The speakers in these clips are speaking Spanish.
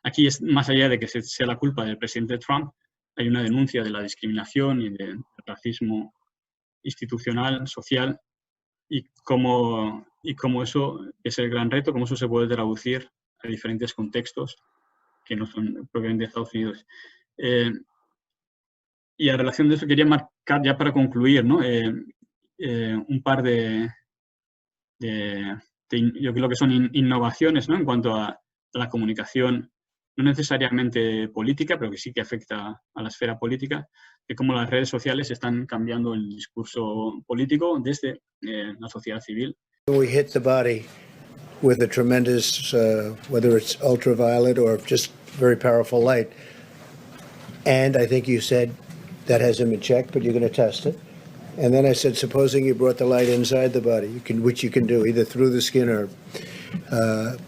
Aquí es más allá de que sea la culpa del presidente Trump, hay una denuncia de la discriminación y del racismo institucional, social, y cómo eso es el gran reto, cómo eso se puede traducir a diferentes contextos que no son propiamente de Estados Unidos. Y a relación de eso quería marcar, ya para concluir, ¿no? Un par yo creo que son innovaciones, ¿no? En cuanto a la comunicación, no necesariamente política, pero que sí que afecta a la esfera política, de cómo las redes sociales están cambiando el discurso político desde la sociedad civil. We hit the body with a tremendous, whether it's ultraviolet or just very powerful light. And I think you said that has him in check, but you're going to test it. And then I said, supposing you brought the light inside the body, which you can do either through the skin or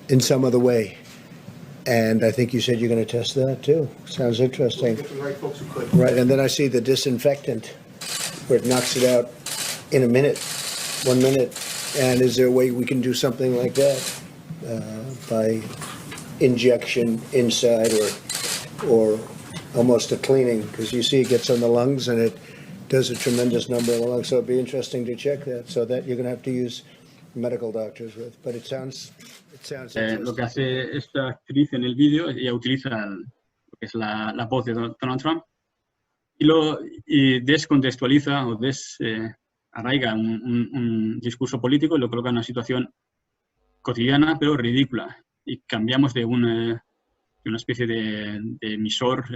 in some other way. And I think you said you're going to test that too. Sounds interesting. We'll get the right folks who could. Right, and then I see the disinfectant, where it knocks it out in a minute, 1 minute. And is there a way we can do something like that by injection inside or almost a cleaning? Because you see it gets on the lungs and it does a tremendous number in the lungs. So it'd be interesting to check that. So that you're going to have to use medical doctors with. But it sounds lo que hace esta actriz en el vídeo, ella utiliza lo que es la voz de Donald Trump y descontextualiza o arraiga un discurso político y lo coloca en una situación cotidiana pero ridícula. Y cambiamos de una especie de emisor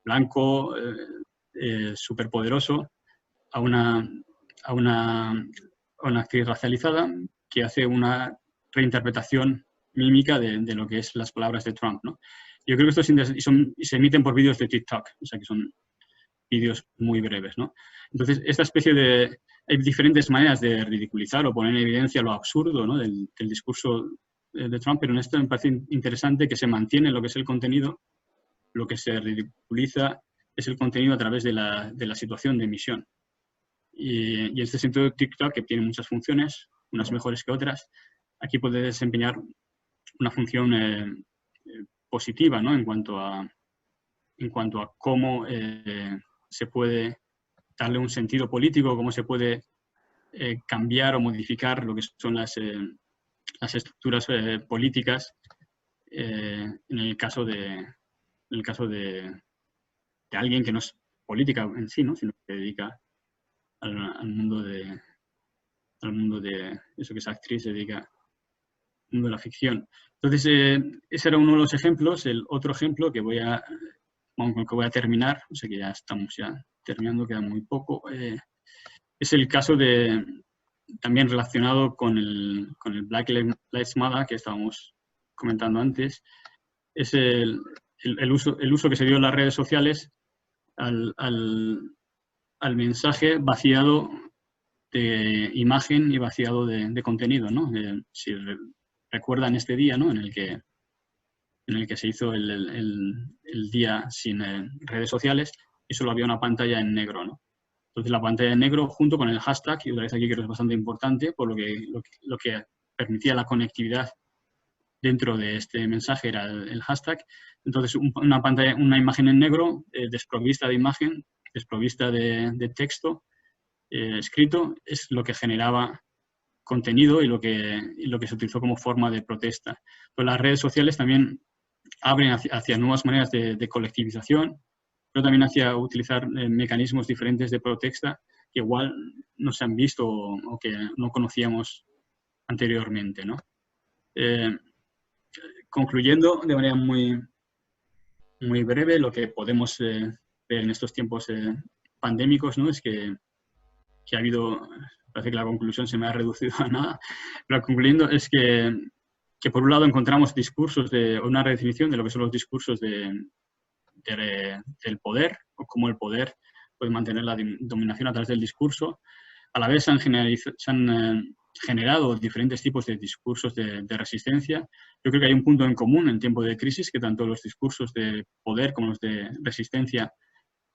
blanco, superpoderoso, a una actriz racializada que hace una reinterpretación mímica de lo que es las palabras de Trump, ¿no? Yo creo que estos se emiten por vídeos de TikTok, o sea que son vídeos muy breves, ¿no? Entonces, esta especie hay diferentes maneras de ridiculizar o poner en evidencia lo absurdo, ¿no? del discurso de Trump, pero en esto me parece interesante que se mantiene lo que es el contenido, lo que se ridiculiza es el contenido a través de la situación de emisión. Y en este sentido, TikTok, que tiene muchas funciones, unas mejores que otras, aquí puede desempeñar una función positiva, ¿no? En cuanto a cómo se puede darle un sentido político, cómo se puede cambiar o modificar lo que son las estructuras políticas en el caso de alguien que no es política en sí, ¿no? Sino que se dedica al mundo de eso, que es actriz, se dedica al mundo de la ficción. Entonces, ese era uno de los ejemplos. El otro ejemplo con el que voy a terminar, o sea que ya estamos terminando, queda muy poco, es el caso también relacionado con el Black Lives Matter que estábamos comentando antes, es el uso que se dio en las redes sociales al mensaje vaciado de imagen y vaciado de contenido, ¿no? Si recuerdan este día, ¿no? en el que se hizo el día sin redes sociales y solo había una pantalla en negro, ¿no? Entonces la pantalla en negro junto con el hashtag, y otra vez aquí creo que es bastante importante, por lo que permitía la conectividad dentro de este mensaje era el hashtag. Entonces una imagen en negro desprovista de imagen, desprovista de texto escrito, es lo que generaba contenido y lo que se utilizó como forma de protesta. Pues las redes sociales también abren hacia nuevas maneras de colectivización, pero también hacia utilizar mecanismos diferentes de protesta que igual no se han visto o que no conocíamos anteriormente, ¿no? Concluyendo de manera muy, muy breve, lo que podemos ver en estos tiempos pandémicos, ¿no? Es que ha habido, parece que la conclusión se me ha reducido a nada, pero concluyendo es que por un lado encontramos discursos una redefinición de lo que son los discursos del poder, o cómo el poder puede mantener la dominación a través del discurso. A la vez se han generado diferentes tipos de discursos de resistencia. Yo creo que hay un punto en común en tiempo de crisis, que tanto los discursos de poder como los de resistencia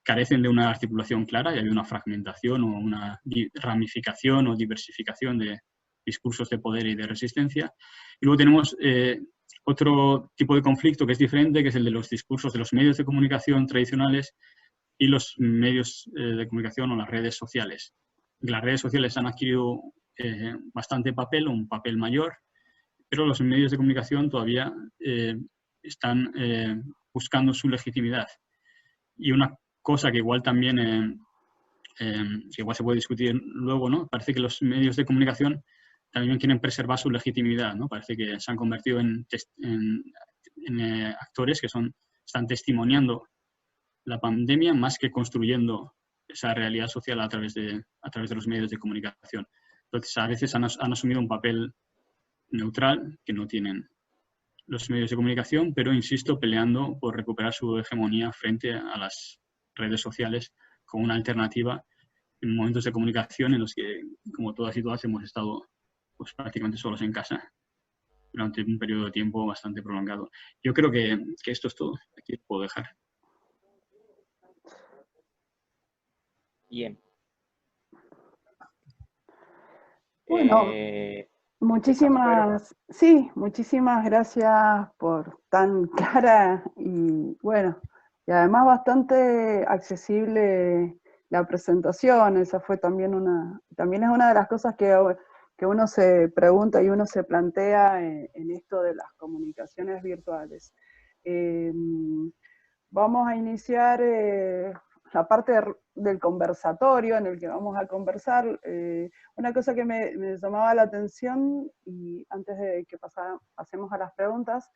carecen de una articulación clara y hay una fragmentación o una ramificación o diversificación de discursos de poder y de resistencia. Y luego tenemos otro tipo de conflicto que es diferente, que es el de los discursos de los medios de comunicación tradicionales y los medios de comunicación o las redes sociales. Las redes sociales han adquirido bastante papel, un papel mayor, pero los medios de comunicación todavía están buscando su legitimidad. Y una cosa que igual también, que igual se puede discutir luego, ¿no? Parece que los medios de comunicación también quieren preservar su legitimidad, ¿no? Parece que se han convertido en actores que están testimoniando la pandemia más que construyendo esa realidad social a través de los medios de comunicación. Entonces, a veces han asumido un papel neutral que no tienen los medios de comunicación, pero, insisto, peleando por recuperar su hegemonía frente a las redes sociales como una alternativa en momentos de comunicación en los que, como todas y todas, hemos estado pues, prácticamente solos en casa durante un periodo de tiempo bastante prolongado. Yo creo que esto es todo. Aquí lo puedo dejar. Bien. Bueno, muchísimas gracias por tan clara y bueno, y además bastante accesible la presentación. Esa fue también es una de las cosas que uno se pregunta y uno se plantea en esto de las comunicaciones virtuales. Vamos a iniciar la parte del conversatorio en el que vamos a conversar. Una cosa que me llamaba la atención, y antes de que pasemos a las preguntas,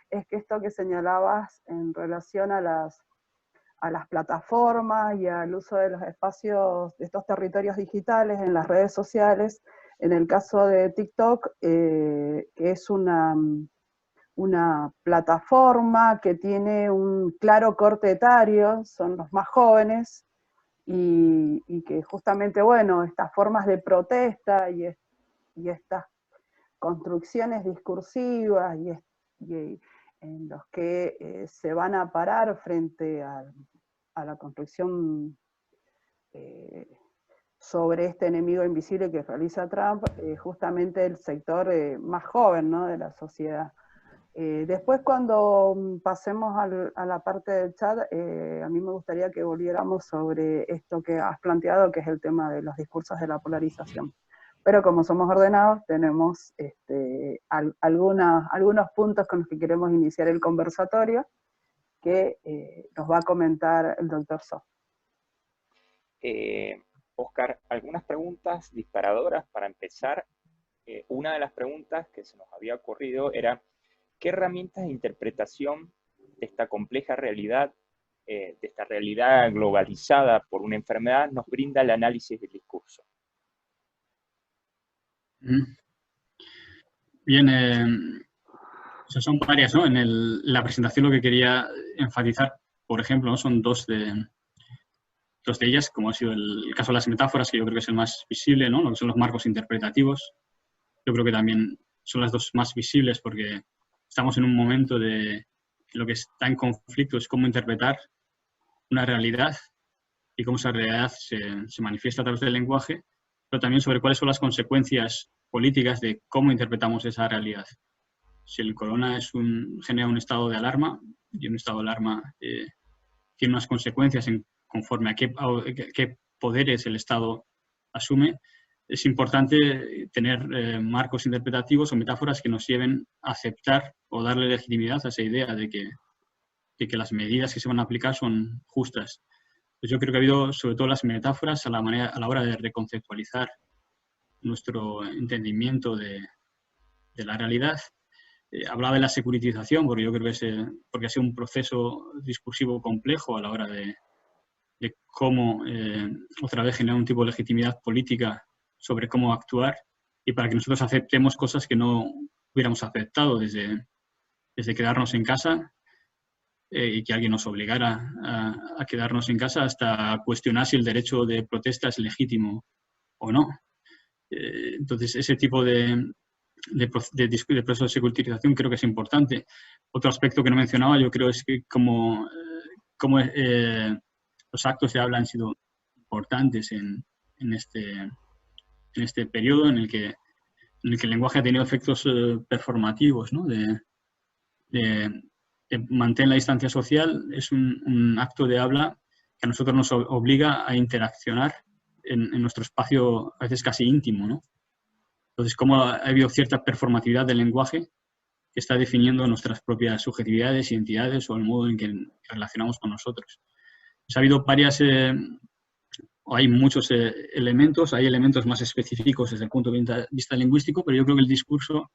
es que esto que señalabas en relación a las plataformas y al uso de los espacios, de estos territorios digitales en las redes sociales, en el caso de TikTok, que es una plataforma que tiene un claro corte etario, son los más jóvenes, y que justamente, bueno, estas formas de protesta y estas construcciones discursivas y en los que se van a parar frente a la construcción sobre este enemigo invisible que realiza Trump, justamente el sector más joven, ¿no?, de la sociedad. Después, cuando pasemos a la parte del chat, a mí me gustaría que volviéramos sobre esto que has planteado, que es el tema de los discursos de la polarización. Pero como somos ordenados, tenemos algunos puntos con los que queremos iniciar el conversatorio, que nos va a comentar el doctor So. Oscar, algunas preguntas disparadoras para empezar. Una de las preguntas que se nos había ocurrido era: ¿qué herramientas de interpretación de esta compleja realidad, de esta realidad globalizada por una enfermedad, nos brinda el análisis del discurso? Bien, son varias, ¿no? En la presentación lo que quería enfatizar, por ejemplo, ¿no?, son dos de ellas, como ha sido el caso de las metáforas, que yo creo que es el más visible, ¿no?, lo que son los marcos interpretativos. Yo creo que también son las dos más visibles porque estamos en un momento de lo que está en conflicto es cómo interpretar una realidad y cómo esa realidad se manifiesta a través del lenguaje, pero también sobre cuáles son las consecuencias políticas de cómo interpretamos esa realidad. Si el corona genera un estado de alarma, y un estado de alarma tiene unas consecuencias conforme a qué poderes el Estado asume, es importante tener marcos interpretativos o metáforas que nos lleven a aceptar o darle legitimidad a esa idea de que las medidas que se van a aplicar son justas. Pues yo creo que ha habido, sobre todo, las metáforas a la hora de reconceptualizar nuestro entendimiento de la realidad. Hablaba de la securitización, porque yo creo que porque ha sido un proceso discursivo complejo a la hora de cómo otra vez generar un tipo de legitimidad política sobre cómo actuar y para que nosotros aceptemos cosas que no hubiéramos aceptado desde quedarnos en casa y que alguien nos obligara a quedarnos en casa hasta cuestionar si el derecho de protesta es legítimo o no. Entonces, ese tipo de proceso de securitización creo que es importante. Otro aspecto que no mencionaba yo creo es que como los actos de habla han sido importantes en este periodo en el que el lenguaje ha tenido efectos performativos, ¿no?, mantén la distancia social es un acto de habla que a nosotros nos obliga a interaccionar en nuestro espacio a veces casi íntimo, ¿no? Entonces, cómo ha habido cierta performatividad del lenguaje que está definiendo nuestras propias subjetividades, identidades o el modo en que relacionamos con nosotros. Pues ha habido varias, o hay muchos elementos, hay elementos más específicos desde el punto de vista lingüístico, pero yo creo que el discurso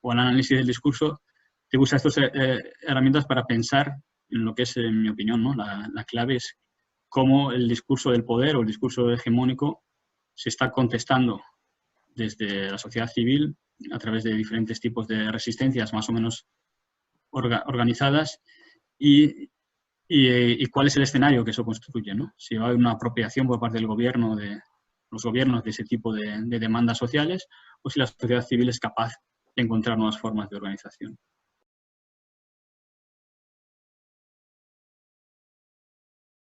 o el análisis del discurso te usa estas herramientas para pensar en lo que es, en mi opinión, ¿no? La clave es cómo el discurso del poder o el discurso hegemónico se está contestando desde la sociedad civil a través de diferentes tipos de resistencias más o menos organizadas y cuál es el escenario que eso constituye, ¿no? Si va a haber una apropiación por parte del gobierno, de los gobiernos, de ese tipo de demandas sociales, o si la sociedad civil es capaz de encontrar nuevas formas de organización.